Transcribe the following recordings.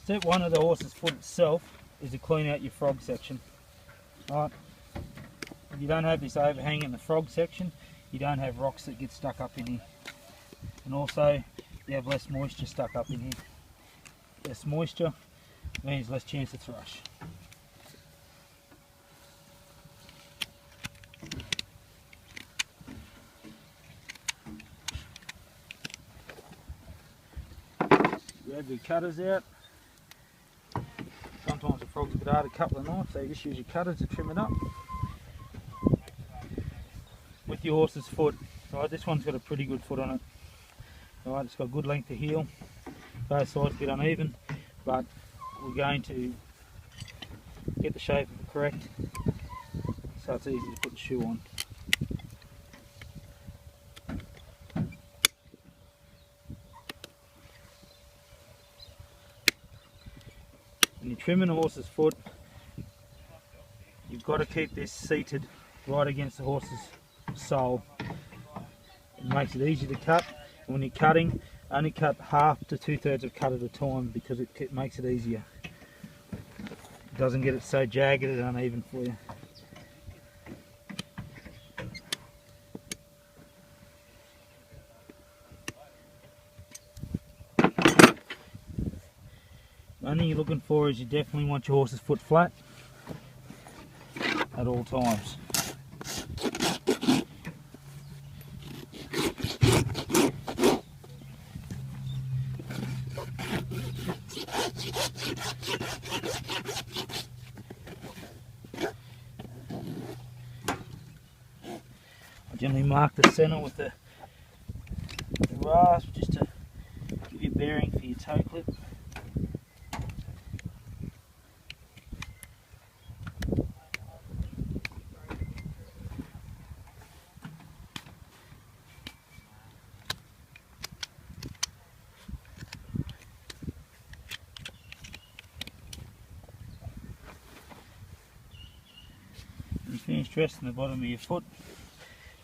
Step one of the horse's foot itself is to clean out your frog section. Right. If you don't have this overhang in the frog section, you don't have rocks that get stuck up in here. And also, you have less moisture stuck up in here. Less moisture means less chance of thrush. Grab your cutters out. Sometimes the frog's a bit hard to cut with a knife, so you just use your cutters to trim it up. With your horse's foot, right, this one's got a pretty good foot on it. Right, it's got good length of heel. Both sides a bit uneven, but we're going to get the shape of it correct, so it's easy to put the shoe on. When you're trimming a horse's foot, you've got to keep this seated right against the horse's sole. It makes it easy to cut, and when you're cutting, only cut half to 2/3 of cut at a time because it makes it easier. It doesn't get it so jagged and uneven for you. The only thing you're looking for is you definitely want your horse's foot flat at all times. I generally mark the centre with the rasp just to give you a bearing for your toe clip. When you finish dressing the bottom of your foot,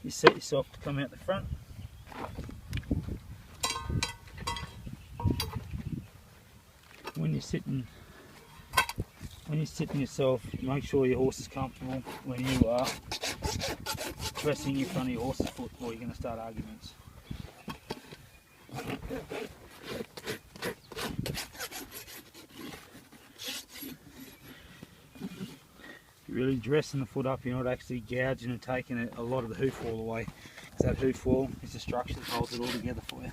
you set yourself to come out the front. When you're sitting yourself, make sure your horse is comfortable when you are dressing in front of your horse's foot, or you're going to start arguments. Really dressing the foot up, you're not actually gouging and taking a lot of the hoof wall away, because that hoof wall is the structure that holds it all together for you.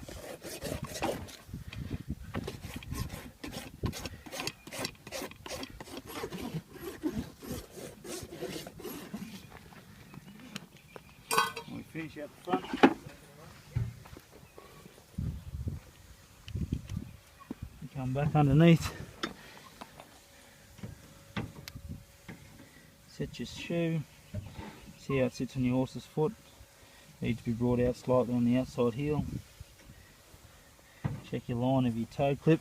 When we finish out the front, we come back underneath. Set your shoe, see how it sits on your horse's foot. Needs to be brought out slightly on the outside heel. Check your line of your toe clip.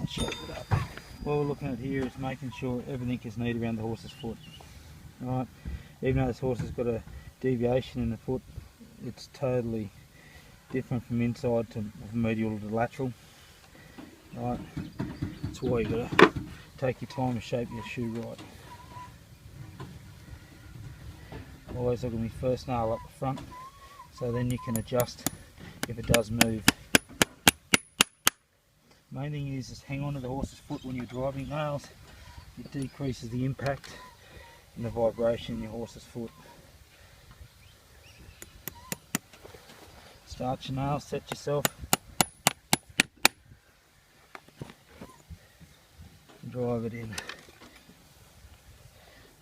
Shape it up. What we're looking at here is making sure everything is neat around the horse's foot. Right, even though this horse has got a deviation in the foot, it's totally different from inside to medial to lateral. Right, that's why you've got to take your time to shape your shoe right. Always look at me first nail up the front, so then you can adjust if it does move. Main thing is just hang on to the horse's foot when you're driving nails. It decreases the impact and the vibration in your horse's foot. Start your nails, set yourself, and drive it in.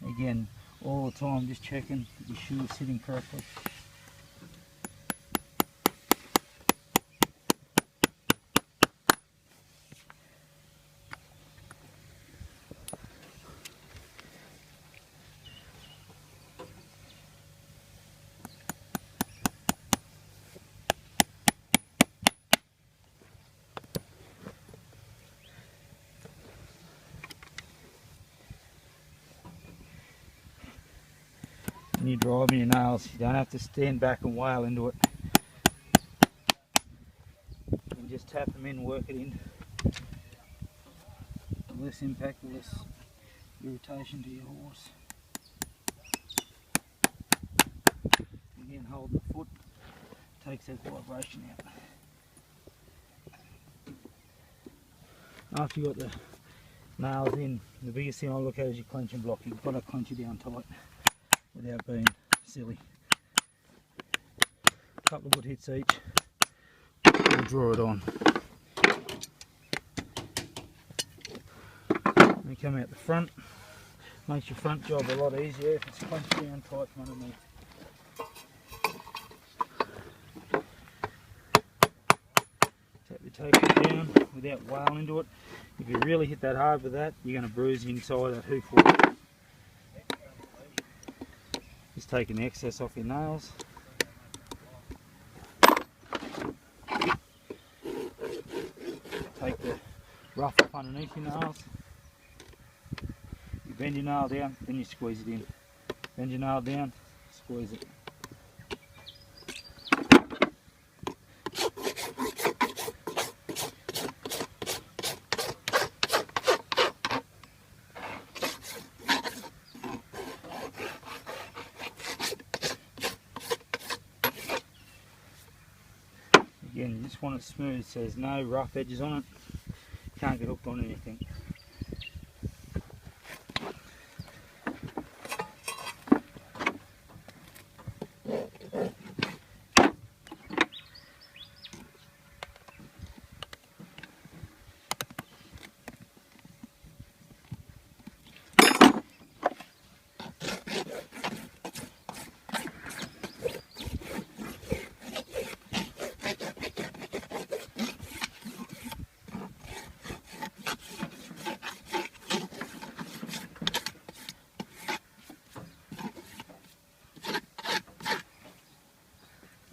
Again, all the time just checking that your shoe is sitting correctly. you're driving your nails, you don't have to stand back and wail into it. You can just tap them in, work it in. The less impact, the less irritation to your horse. Again, holding the foot takes that vibration out. After you've got the nails in, the biggest thing I look at is your clench and block. You've got to clench it down tight without being silly. A couple of good hits each, we'll draw it on. And come out the front, makes your front job a lot easier if it's clenched down tight from underneath. Take it down without wailing into it. If you really hit that hard with that, you're going to bruise the inside of that hoof wall. Just taking the excess off your nails. Take the rough up underneath your nails. You bend your nail down, then you squeeze it in. Bend your nail down, squeeze it. Again, you just want it smooth so there's no rough edges on it. Can't get hooked on anything.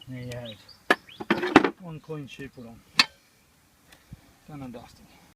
There you have it. One clean shoe put on. Done and dusted.